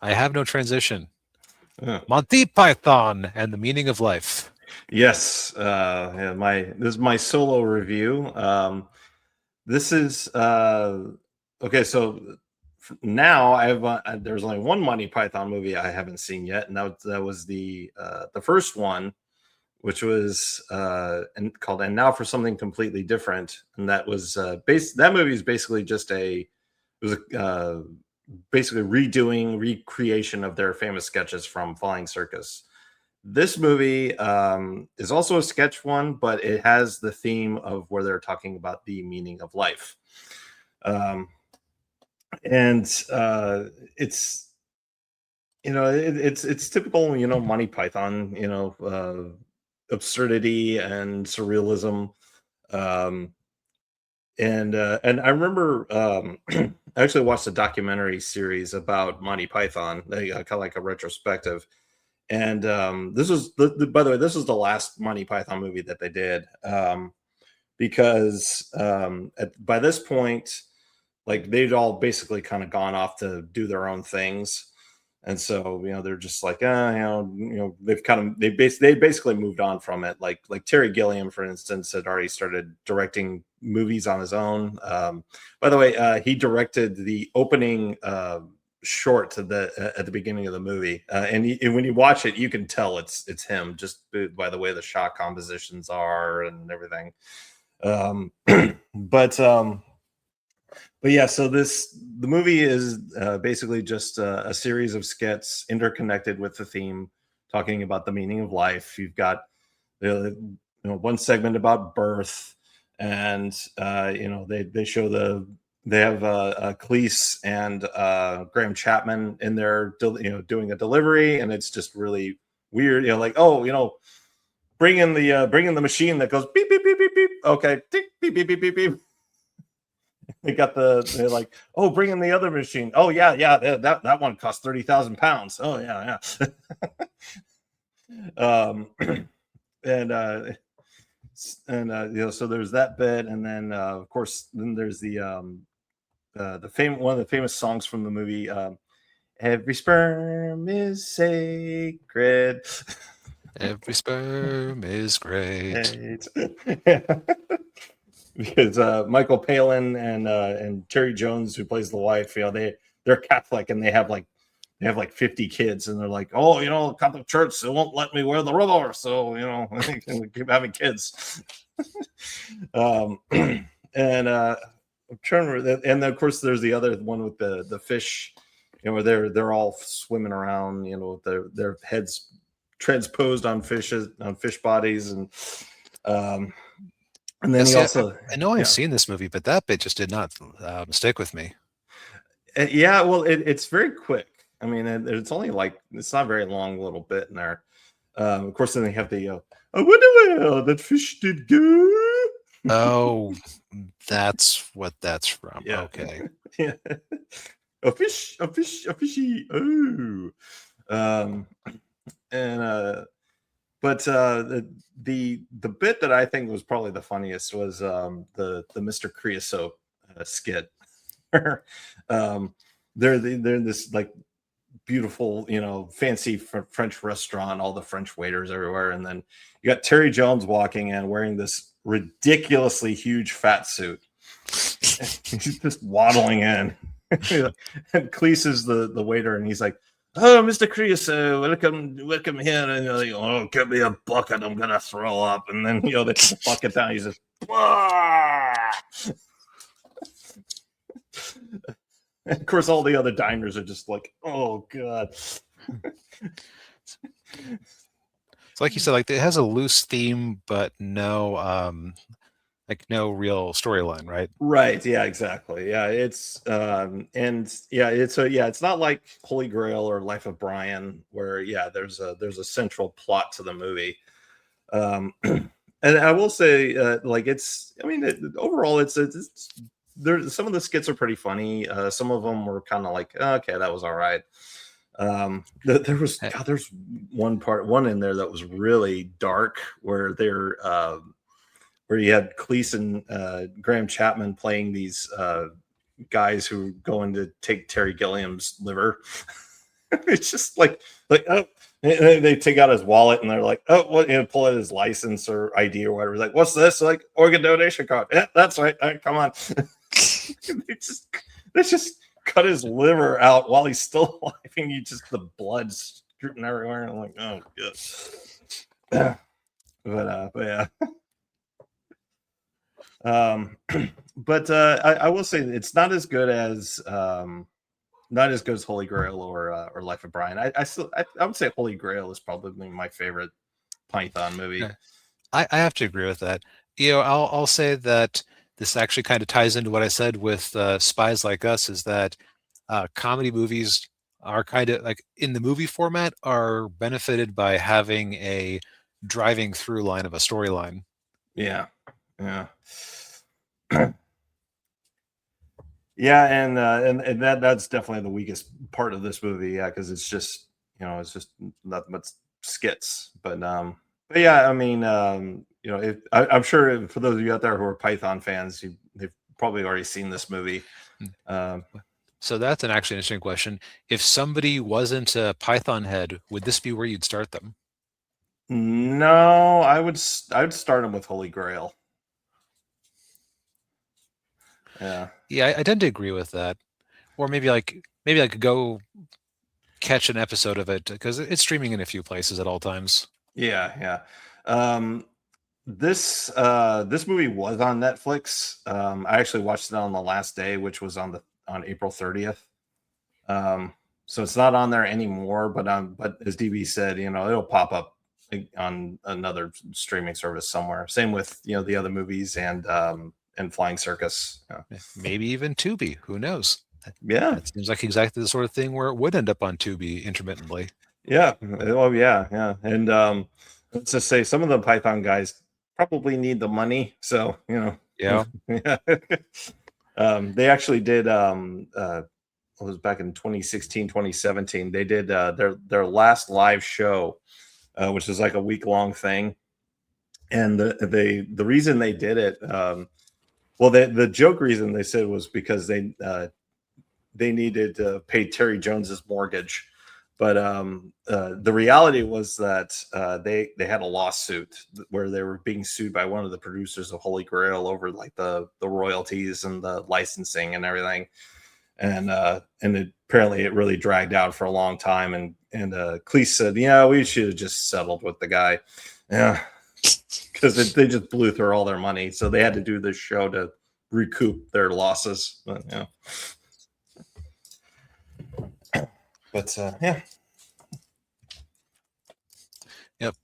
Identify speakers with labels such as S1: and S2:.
S1: I have no transition.
S2: Yeah.
S1: Monty Python and the Meaning of Life.
S2: Yes, yeah, this is my solo review. This is okay. So now I have there's only one Monty Python movie I haven't seen yet, and that was the first one, which was called "And Now for Something Completely Different," and that was that movie is basically just basically recreation of their famous sketches from Flying Circus. This movie is also a sketch one, but it has the theme of where they're talking about the meaning of life. Um, and it's it's typical Monty Python absurdity and surrealism. Um, and I remember I actually watched a documentary series about Monty Python, kind of like a retrospective. And this was by the way, this was the last Monty Python movie that they did, because by this point, like they'd all basically kind of gone off to do their own things, and so they're just like, they've they basically moved on from it. Like Terry Gilliam, for instance, had already started directing movies on his own. By the way, he directed the opening short at the beginning of the movie, and when you watch it, you can tell it's him just by the way the shot compositions are and everything. Um, but um, but yeah, so the movie is basically just a series of skits interconnected with the theme, talking about the meaning of life. You've got one segment about birth, and they show they have Cleese and Graham Chapman in there, doing a delivery, and it's just really weird. Like, bring in the machine that goes beep beep beep beep beep. Okay, tick, beep beep beep beep beep. They're like, oh, bring in the other machine. Oh yeah, that one cost 30,000 pounds. Oh yeah. um, and so there's that bit, and then of course then there's one of the famous songs from the movie. Every sperm is sacred.
S1: Every sperm is great.
S2: Because Michael Palin and Terry Jones, who plays the wife, they're Catholic, and they have like 50 kids, and they're like, oh, Catholic Church, they won't let me wear the rubber, so we keep having kids. And I'm trying to remember, and then of course there's the other one with the fish, where they're all swimming around, with their heads transposed on fish bodies, and then he
S1: Yes, yeah,
S2: also,
S1: I know I've
S2: yeah,
S1: seen this movie, but that bit just did not stick with me.
S2: yeah. Well, it's very quick. I mean, it's only it's not a very long little bit in there. Of course, then they have the I wonder where that fish did go.
S1: Oh, that's what that's from.
S2: Yeah,
S1: Okay.
S2: yeah. A fish, a fish, a fishy. Oh, um, and but the bit that I think was probably the funniest was the Mr. Creosote skit. um, they're in this like beautiful, fancy French restaurant, all the French waiters everywhere, and then you got Terry Jones walking in wearing this ridiculously huge fat suit. He's just waddling in, and Cleese is the waiter, and he's like, "Oh, Mr. Creosote, welcome here." And you're like, "Oh, give me a bucket, I'm gonna throw up." And then they bucket down. He's just, and of course, all the other diners are just like, "Oh god."
S1: It's like you said, like it has a loose theme, but no real storyline, right?
S2: Right. Yeah, exactly. Yeah, it's and yeah, it's not like Holy Grail or Life of Brian, where there's a central plot to the movie. And I will say, overall, it's there. Some of the skits are pretty funny. Some of them were kind of like, okay, that was all right. There's one in there that was really dark, where where you had Cleese and Graham Chapman playing these guys who go in to take Terry Gilliam's liver. It's just like oh, they take out his wallet and they're like, oh, what? Pull out his license or ID or whatever. Like, what's this? Like, organ donation card. Yeah, that's right. All right, come on. they just cut his liver out while he's still alive, and the blood dripping everywhere. And I'm like, oh, good. But yeah. But I will say it's not as good as Holy Grail or Life of Brian. I would say Holy Grail is probably my favorite Python movie.
S1: Yeah. I have to agree with that. I'll say that this actually kind of ties into what I said with Spies Like Us, is that comedy movies are kind of like in the movie format are benefited by having a driving through line of a storyline.
S2: Yeah. Yeah, and that's definitely the weakest part of this movie. Yeah, because it's just nothing but skits. But yeah, I mean, I'm sure for those of you out there who are Python fans, they've probably already seen this movie.
S1: So that's actually an interesting question. If somebody wasn't a Python head, would this be where you'd start them?
S2: No, I would start them with Holy Grail. Yeah,
S1: I tend to agree with that. Or maybe go catch an episode of it because it's streaming in a few places at all times.
S2: Yeah. This movie was on Netflix. I actually watched it on the last day, which was on April 30th. So it's not on there anymore. But as DB said, it'll pop up on another streaming service somewhere. Same with the other movies and Flying Circus.
S1: Maybe even Tubi. Who knows?
S2: Yeah,
S1: that seems like exactly the sort of thing where it would end up on Tubi intermittently.
S2: Yeah. Oh, yeah. And let's just say some of the Python guys probably need the money. So,
S1: Yeah.
S2: Yeah. They actually did it was back in 2016, 2017. They did their last live show, which was like a week-long thing. And the reason they did it, the joke reason they said was because they needed to pay Terry Jones's mortgage. But the reality was that they had a lawsuit where they were being sued by one of the producers of Holy Grail over like the royalties and the licensing and everything. And apparently it really dragged out for a long time. And Cleese said, yeah, we should have just settled with the guy. Yeah, because they just blew through all their money. So they had to do this show to recoup their losses. But, yeah. But yeah.
S1: Yep.